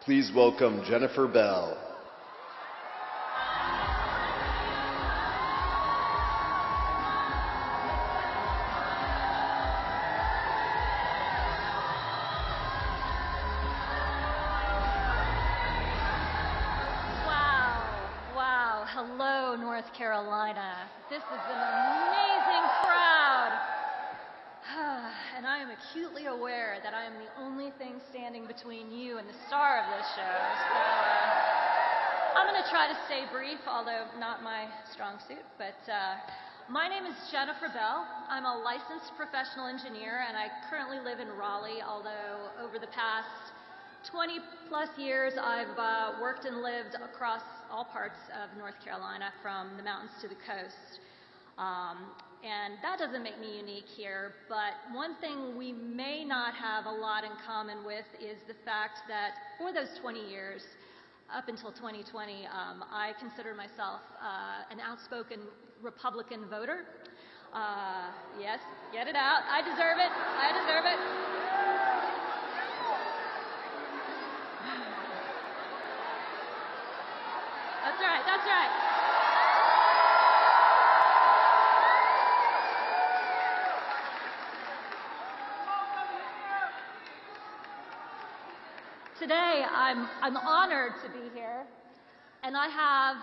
Please welcome Jennifer Bell. Hello, North Carolina. This is an amazing crowd. And I am acutely aware that I am the only thing standing between you and the star of this show. So I'm going to try to stay brief, although not my strong suit. But my name is Jennifer Bell. I'm a licensed professional engineer, and I currently live in Raleigh, although over the past 20 plus years, I've worked and lived across all parts of North Carolina, from the mountains to the coast. And that doesn't make me unique here, but one thing we may not have a lot in common with is the fact that for those 20 years, up until 2020, I considered myself an outspoken Republican voter. Yes, get it out. I deserve it. I deserve it. That's right, that's right. Today, I'm honored to be here, and I have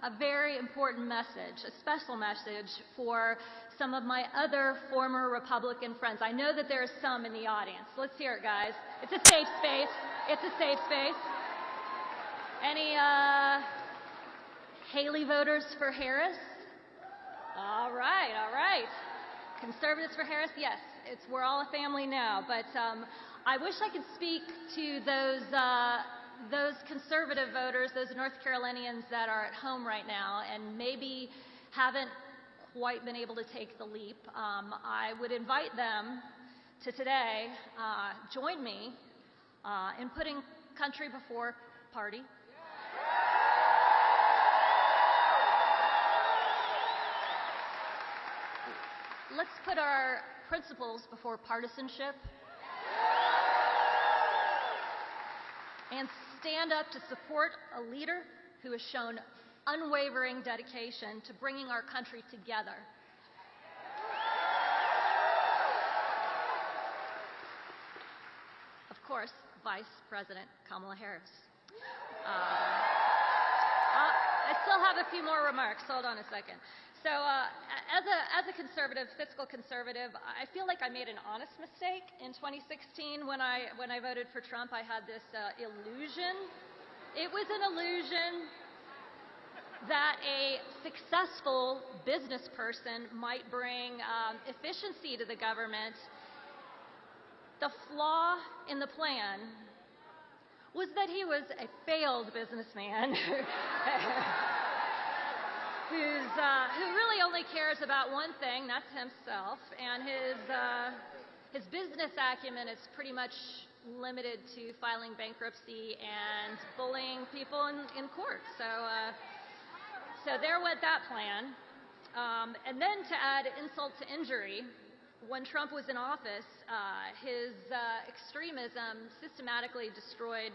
a very important message, a special message for some of my other former Republican friends. I know that there are some in the audience. Let's hear it, guys. It's a safe space. It's a safe space. Any, Haley voters for Harris? All right, all right. Conservatives for Harris? Yes, we're all a family now. But I wish I could speak to those conservative voters, those North Carolinians that are at home right now and maybe haven't quite been able to take the leap. I would invite them to today join me in putting country before party. Let's put our principles before partisanship and stand up to support a leader who has shown unwavering dedication to bringing our country together. Of course, Vice President Kamala Harris. I still have a few more remarks. Hold on a second. So as a conservative, fiscal conservative, I feel like I made an honest mistake in 2016 when I voted for Trump. I had this illusion. It was an illusion that a successful business person might bring efficiency to the government. The flaw in the plan was that he was a failed businessman who really only cares about one thing, that's himself, and his business acumen is pretty much limited to filing bankruptcy and bullying people in court. So there went that plan. And then to add insult to injury, when Trump was in office, his extremism systematically destroyed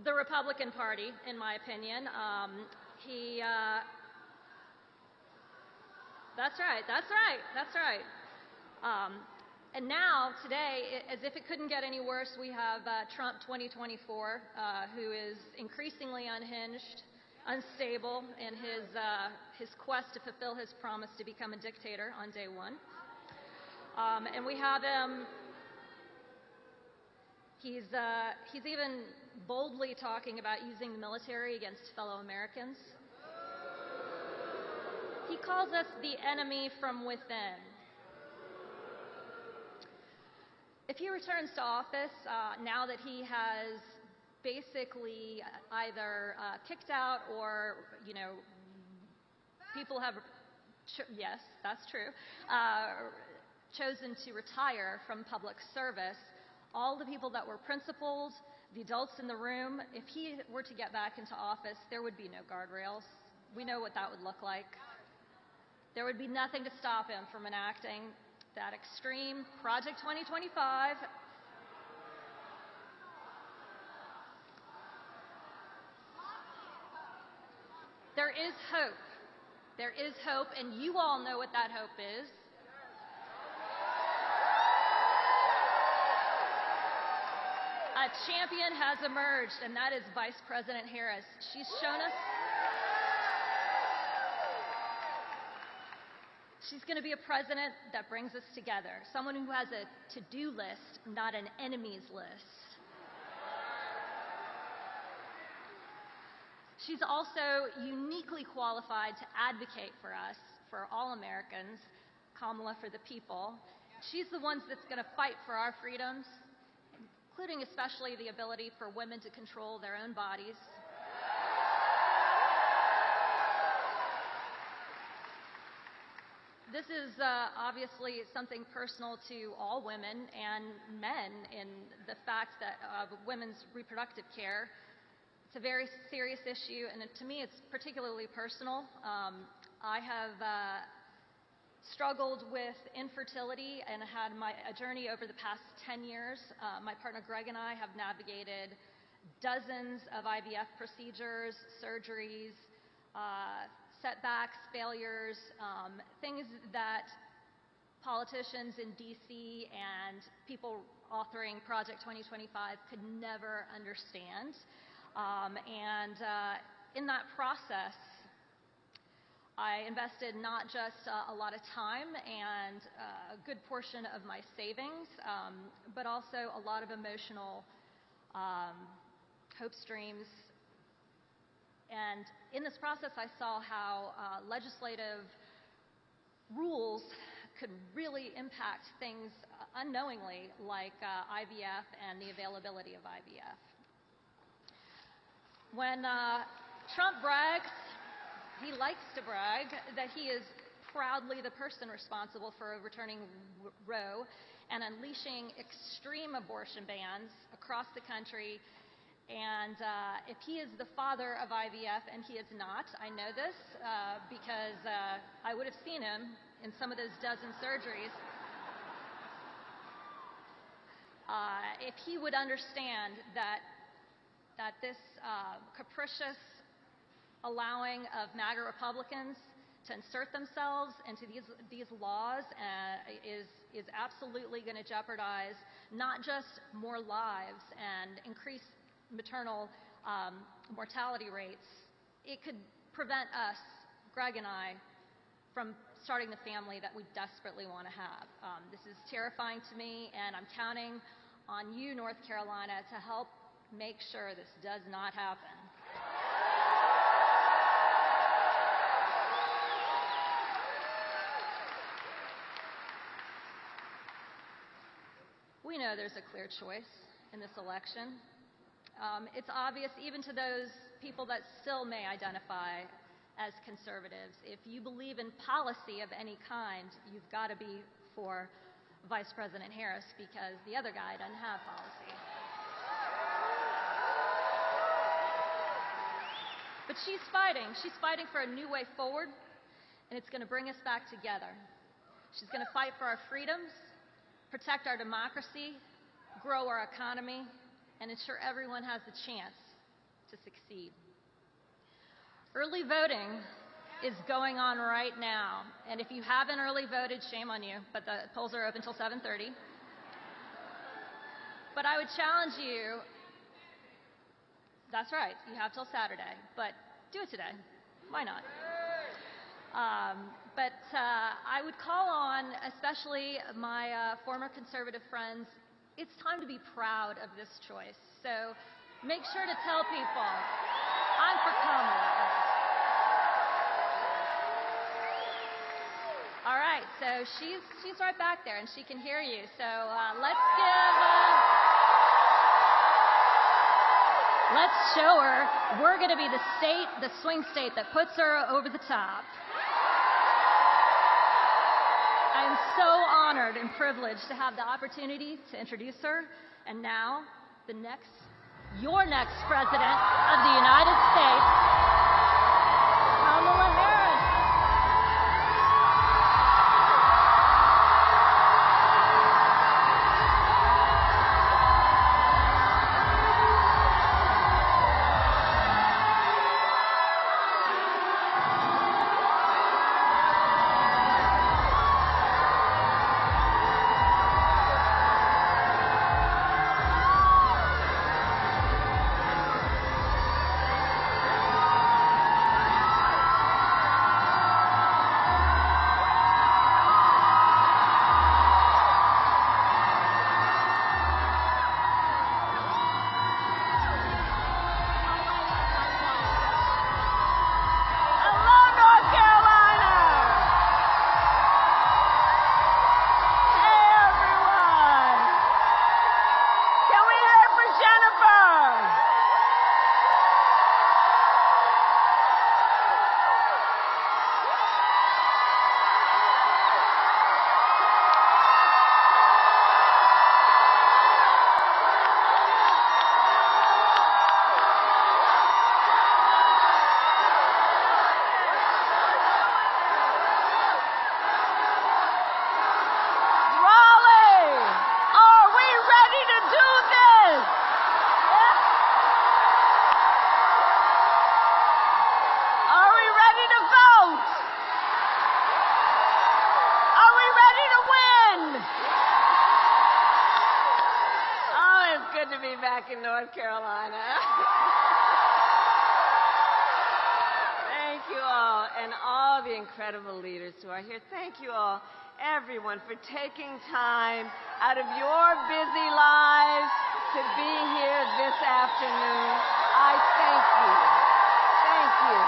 the Republican Party, in my opinion. That's right. And now, today, as if it couldn't get any worse, we have Trump 2024, who is increasingly unhinged, unstable in his quest to fulfill his promise to become a dictator on day one. And we have him, he's even boldly talking about using the military against fellow Americans. He calls us the enemy from within. If he returns to office, now that he has basically either kicked out or, people have, yes, that's true, chosen to retire from public service, all the people that were principled, the adults in the room, if he were to get back into office, there would be no guardrails. We know what that would look like. There would be nothing to stop him from enacting that extreme Project 2025 is hope. There is hope, and you all know what that hope is. A champion has emerged, and that is Vice President Harris. She's shown us she's going to be a president that brings us together, someone who has a to-do list, not an enemies list. She's also uniquely qualified to advocate for us, for all Americans, Kamala for the people. She's the one that's going to fight for our freedoms, including especially the ability for women to control their own bodies. This is obviously something personal to all women and men in the fact that women's reproductive care. It's a very serious issue, and to me it's particularly personal. I have struggled with infertility and had a journey over the past 10 years. My partner Greg and I have navigated dozens of IVF procedures, surgeries, setbacks, failures, things that politicians in DC and people authoring Project 2025 could never understand. In that process, I invested not just a lot of time and a good portion of my savings, but also a lot of emotional hope streams. And in this process, I saw how legislative rules could really impact things unknowingly, like IVF and the availability of IVF. When Trump brags, he likes to brag that he is proudly the person responsible for overturning Roe and unleashing extreme abortion bans across the country. And if he is the father of IVF, and he is not, I know this because I would have seen him in some of those dozen surgeries. If he would understand that this capricious allowing of MAGA Republicans to insert themselves into these laws is absolutely going to jeopardize not just more lives and increase maternal mortality rates. It could prevent us, Greg and I, from starting the family that we desperately want to have. This is terrifying to me, and I'm counting on you, North Carolina, to help make sure this does not happen. We know there's a clear choice in this election. It's obvious even to those people that still may identify as conservatives. If you believe in policy of any kind, you've got to be for Vice President Harris, because the other guy doesn't have policy. But she's fighting. She's fighting for a new way forward, and it's going to bring us back together. She's going to fight for our freedoms, protect our democracy, grow our economy, and ensure everyone has the chance to succeed. Early voting is going on right now, and if you haven't early voted, shame on you, but the polls are open until 7:30. But I would challenge you, that's right, you have till Saturday, but do it today. Why not? But I would call on, especially my former conservative friends, it's time to be proud of this choice. So make sure to tell people, I'm for Kamala. All right, so she's right back there, and she can hear you. So let's show her we're going to be the swing state that puts her over the top. I am so honored and privileged to have the opportunity to introduce her. And now, your next President of the United States, Kamala Harris. be back in North Carolina. Thank you all, and all the incredible leaders who are here. Thank you all, everyone, for taking time out of your busy lives to be here this afternoon. I thank you. Thank you.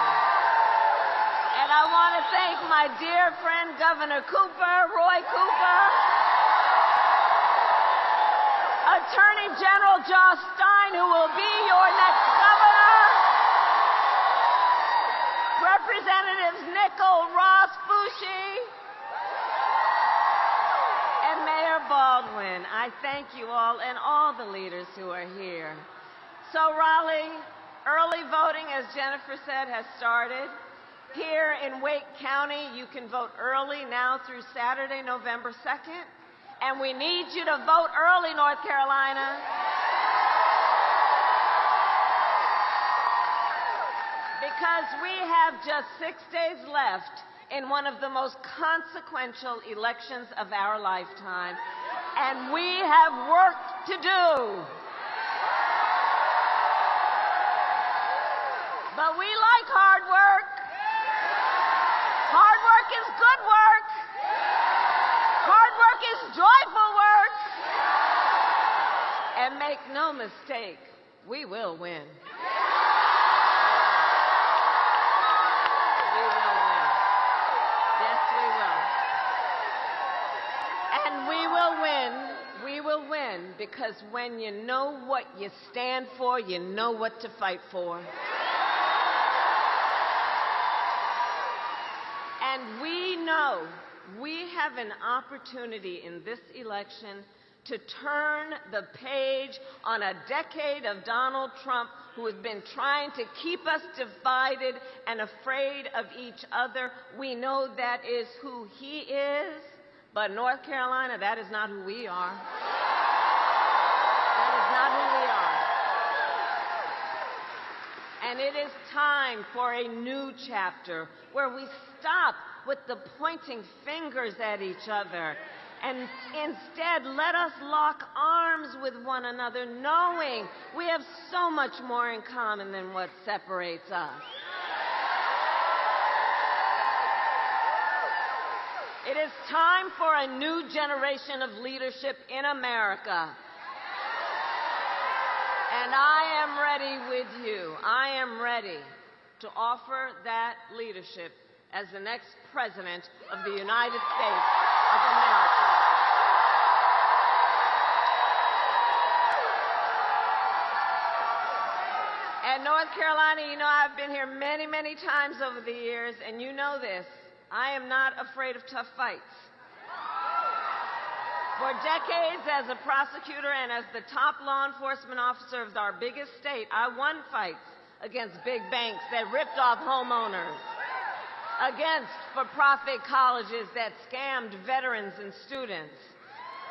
And I want to thank my dear friend, Governor Cooper, Roy Cooper, Attorney General Josh Stein, who will be your next governor, Representatives Nickel, Ross, Fushi, and Mayor Baldwin. I thank you all and all the leaders who are here. So Raleigh, early voting, as Jennifer said, has started. Here in Wake County, you can vote early now through Saturday, November 2nd. And we need you to vote early, North Carolina. Because we have just 6 days left in one of the most consequential elections of our lifetime. And we have work to do. But we like hard work. Hard work is good work. Hard work is joyful work. And make no mistake, we will win. We will win. Yes, we will. And we will win. We will win because when you know what you stand for, you know what to fight for. And we know we have an opportunity in this election to turn the page on a decade of Donald Trump, who has been trying to keep us divided and afraid of each other. We know that is who he is, but North Carolina, that is not who we are. That is not who we are. And it is time for a new chapter where we stop with the pointing fingers at each other and instead let us lock arms with one another, knowing we have so much more in common than what separates us. It is time for a new generation of leadership in America. And I am ready with you. I am ready to offer that leadership as the next President of the United States of America. And North Carolina, you know, I've been here many, many times over the years, and you know this. I am not afraid of tough fights. For decades as a prosecutor and as the top law enforcement officer of our biggest state, I won fights against big banks that ripped off homeowners, against for-profit colleges that scammed veterans and students,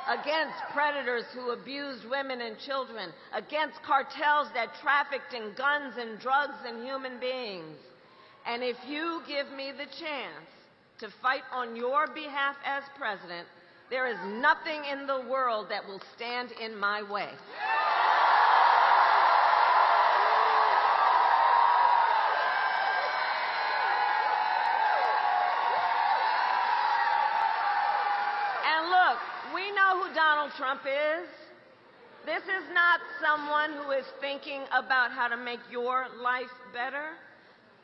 against predators who abused women and children, against cartels that trafficked in guns and drugs and human beings. And if you give me the chance to fight on your behalf as president, there is nothing in the world that will stand in my way. And look, we know who Donald Trump is. This is not someone who is thinking about how to make your life better.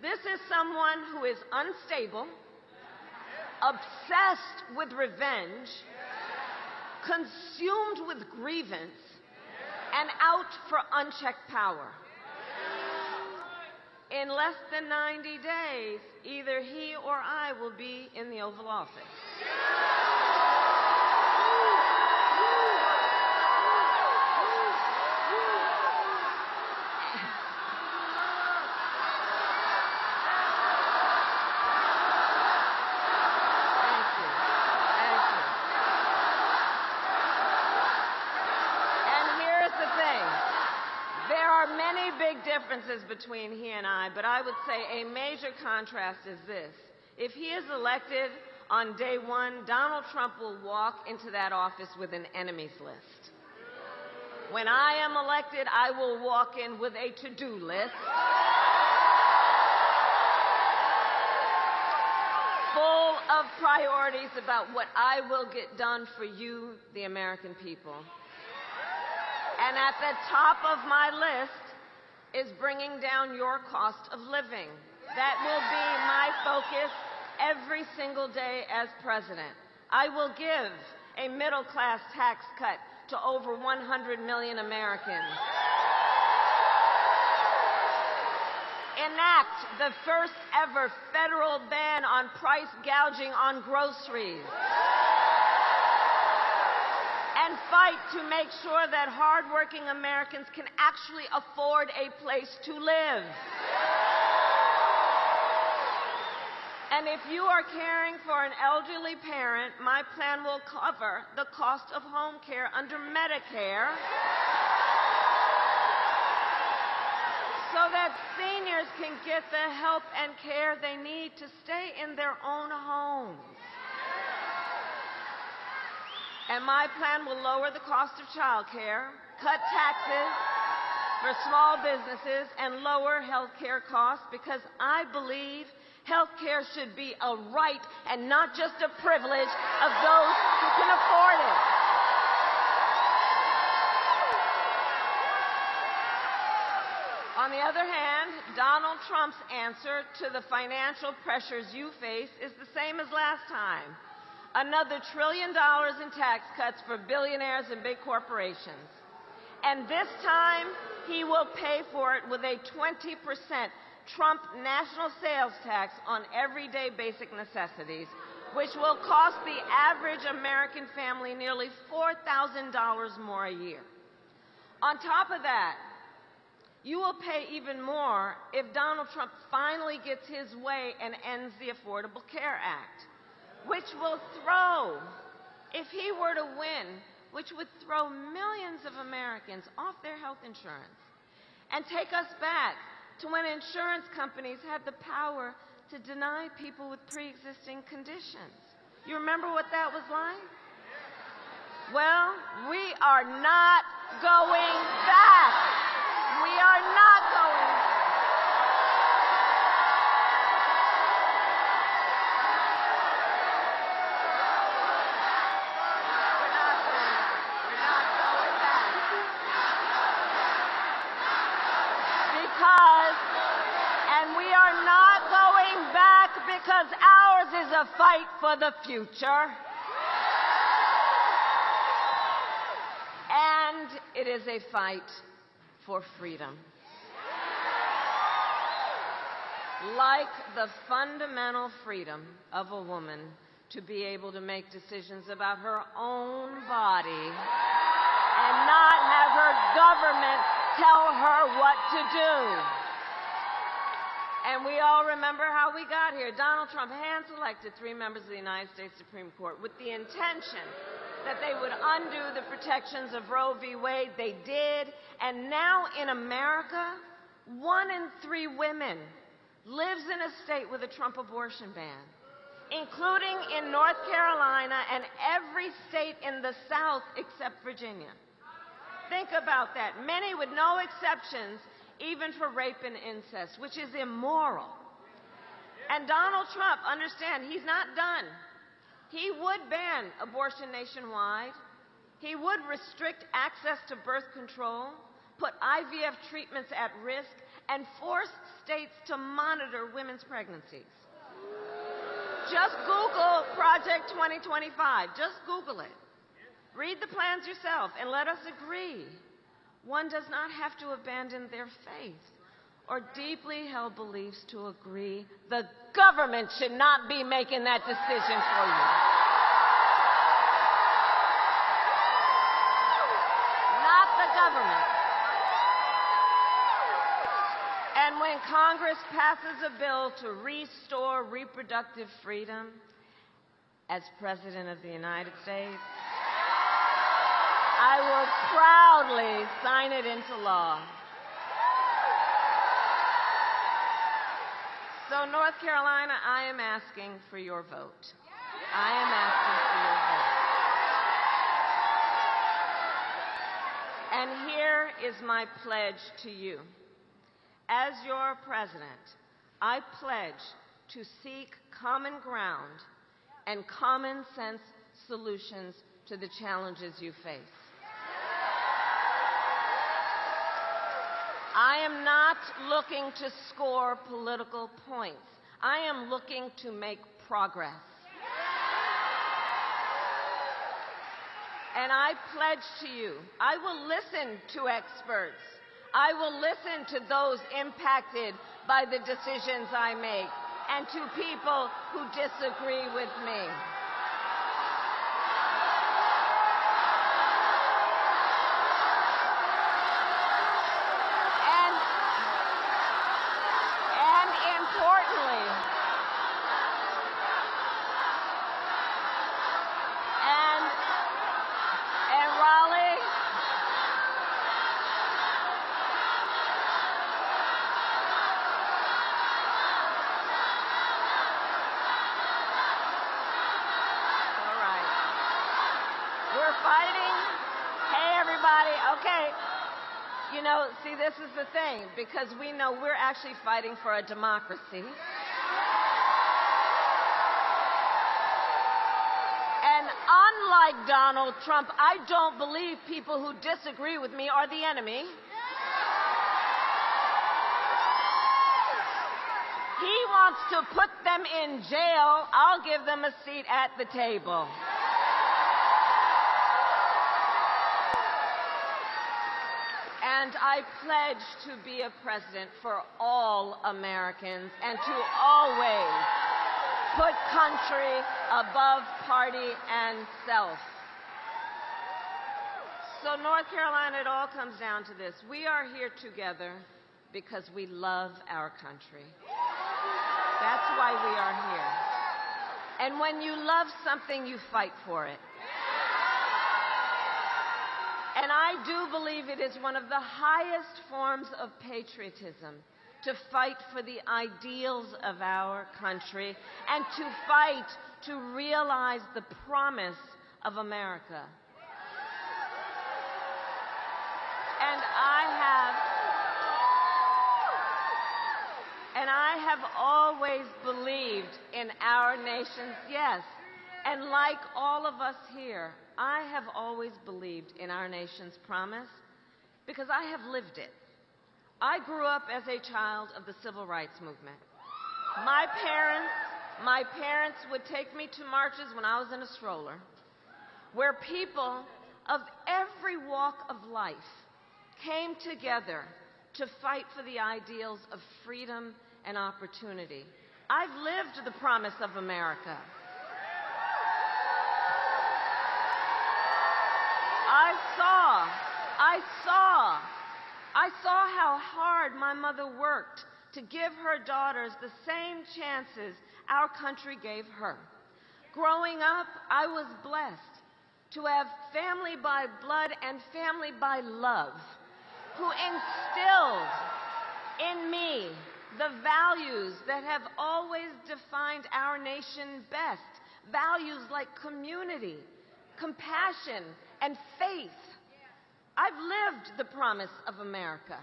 This is someone who is unstable, obsessed with revenge, consumed with grievance, and out for unchecked power. In less than 90 days, either he or I will be in the Oval Office. Differences between he and I, but I would say a major contrast is this. If he is elected on day one, Donald Trump will walk into that office with an enemies list. When I am elected, I will walk in with a to-do list full of priorities about what I will get done for you, the American people. And at the top of my list is bringing down your cost of living. That will be my focus every single day as president. I will give a middle-class tax cut to over 100 million Americans. Enact the first ever federal ban on price gouging on groceries. And fight to make sure that hardworking Americans can actually afford a place to live. And if you are caring for an elderly parent, my plan will cover the cost of home care under Medicare so that seniors can get the help and care they need to stay in their own homes. And my plan will lower the cost of child care, cut taxes for small businesses, and lower health care costs, because I believe health care should be a right and not just a privilege of those who can afford it. On the other hand, Donald Trump's answer to the financial pressures you face is the same as last time. Another $1 trillion in tax cuts for billionaires and big corporations. And this time, he will pay for it with a 20% Trump national sales tax on everyday basic necessities, which will cost the average American family nearly $4,000 more a year. On top of that, you will pay even more if Donald Trump finally gets his way and ends the Affordable Care Act, which will throw, if he were to win, which would throw millions of Americans off their health insurance and take us back to when insurance companies had the power to deny people with pre-existing conditions. You remember what that was like? Well, we are not going back. We are not going back. And we are not going back because ours is a fight for the future. And it is a fight for freedom. Like the fundamental freedom of a woman to be able to make decisions about her own body and not have her government tell her what to do. And we all remember how we got here. Donald Trump hand-selected 3 members of the United States Supreme Court with the intention that they would undo the protections of Roe v. Wade. They did. And now in America, 1 in 3 women lives in a state with a Trump abortion ban, including in North Carolina and every state in the South except Virginia. Think about that. Many with no exceptions, even for rape and incest, which is immoral. And Donald Trump, understand, he's not done. He would ban abortion nationwide. He would restrict access to birth control, put IVF treatments at risk, and force states to monitor women's pregnancies. Just Google Project 2025. Just Google it. Read the plans yourself and let us agree. One does not have to abandon their faith or deeply held beliefs to agree. The government should not be making that decision for you. Not the government. And when Congress passes a bill to restore reproductive freedom, as President of the United States, I will proudly sign it into law. So, North Carolina, I am asking for your vote. I am asking for your vote. And here is my pledge to you. As your president, I pledge to seek common ground and common sense solutions to the challenges you face. I am not looking to score political points. I am looking to make progress. And I pledge to you, I will listen to experts. I will listen to those impacted by the decisions I make and to people who disagree with me. And importantly, Raleigh, all right. We're fighting. Hey, everybody. Okay. You know, see, this is the thing, because we know we're actually fighting for a democracy. And unlike Donald Trump, I don't believe people who disagree with me are the enemy. He wants to put them in jail. I'll give them a seat at the table. And I pledge to be a president for all Americans and to always put country above party and self. So, North Carolina, it all comes down to this. We are here together because we love our country. That's why we are here. And when you love something, you fight for it. And I do believe it is one of the highest forms of patriotism to fight for the ideals of our country and to fight to realize the promise of America. And I have always believed in our nation's, yes, and like all of us here, I have always believed in our nation's promise because I have lived it. I grew up as a child of the civil rights movement. My parents would take me to marches when I was in a stroller, where people of every walk of life came together to fight for the ideals of freedom and opportunity. I've lived the promise of America. I saw how hard my mother worked to give her daughters the same chances our country gave her. Growing up, I was blessed to have family by blood and family by love who instilled in me the values that have always defined our nation best. Values like community, compassion, and faith. I've lived the promise of America.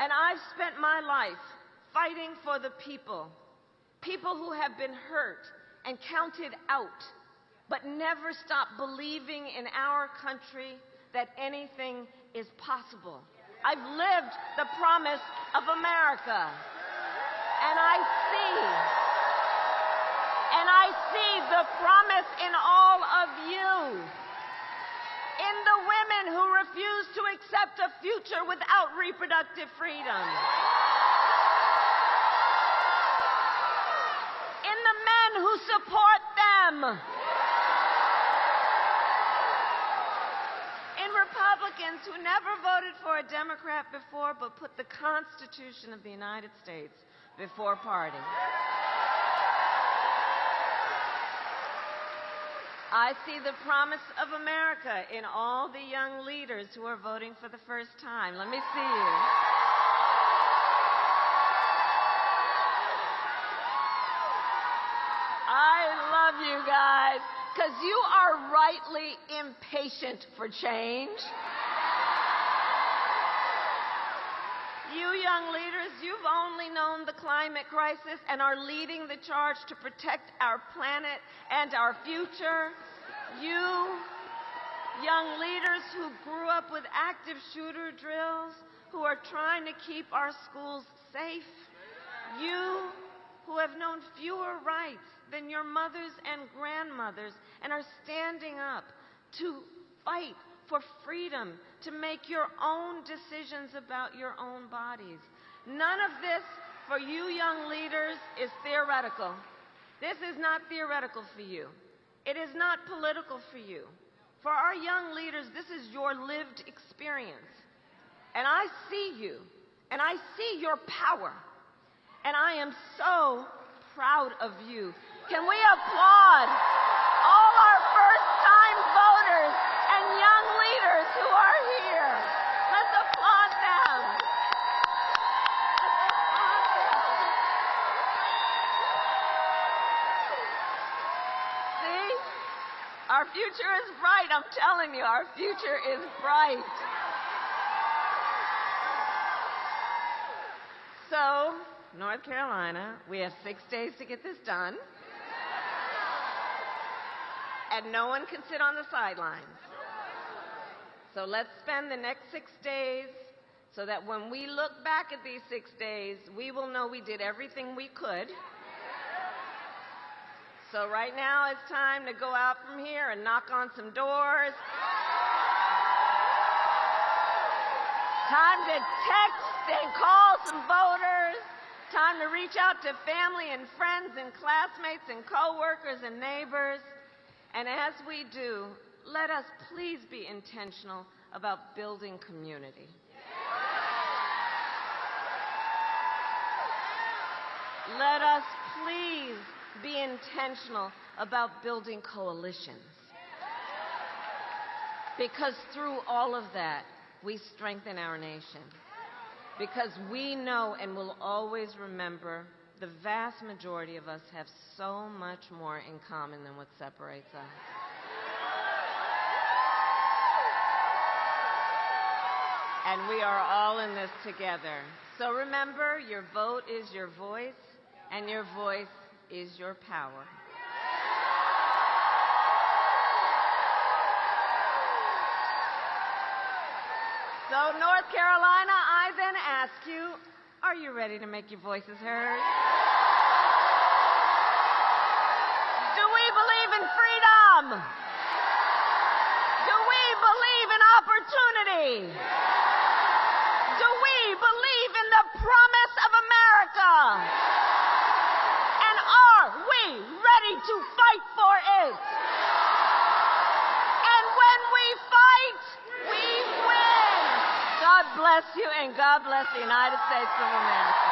And I've spent my life fighting for the people who have been hurt and counted out, but never stopped believing in our country that anything is possible. I've lived the promise of America. And I see the promise in all of you. In the women who refuse to accept a future without reproductive freedom. In the men who support them. In Republicans who never voted for a Democrat before but put the Constitution of the United States before party. I see the promise of America in all the young leaders who are voting for the first time. Let me see you. I love you guys because you are rightly impatient for change. you young leaders, you've only known the climate crisis and are leading the charge to protect our planet and our future. You young leaders who grew up with active shooter drills, who are trying to keep our schools safe. You who have known fewer rights than your mothers and grandmothers and are standing up to fight for freedom, to make your own decisions about your own bodies. None of this for you young leaders is theoretical. This is not theoretical for you. It is not political for you. For our young leaders, this is your lived experience. And I see you, and I see your power. And I am so proud of you. Can we applaud all our first-time voters and young leaders who are here? Let's applaud them. Let's applaud them. See? Our future is bright. I'm telling you, our future is bright. So, North Carolina, we have 6 days to get this done. And no one can sit on the sidelines. So let's spend the next 6 days so that when we look back at these 6 days, we will know we did everything we could. So right now it's time to go out from here and knock on some doors. Time to text and call some voters. Time to reach out to family and friends and classmates and coworkers and neighbors. And as we do, let us please be intentional about building community. Let us please be intentional about building coalitions. Because through all of that, we strengthen our nation. Because we know and will always remember the vast majority of us have so much more in common than what separates us. And we are all in this together. So remember, your vote is your voice, and your voice is your power. So, North Carolina, I then ask you, are you ready to make your voices heard? Do we believe in freedom? Do we believe in opportunity? Do we believe in the promise of America? And are we ready to fight for it? And when we fight, we win. God bless you, and God bless the United States of America.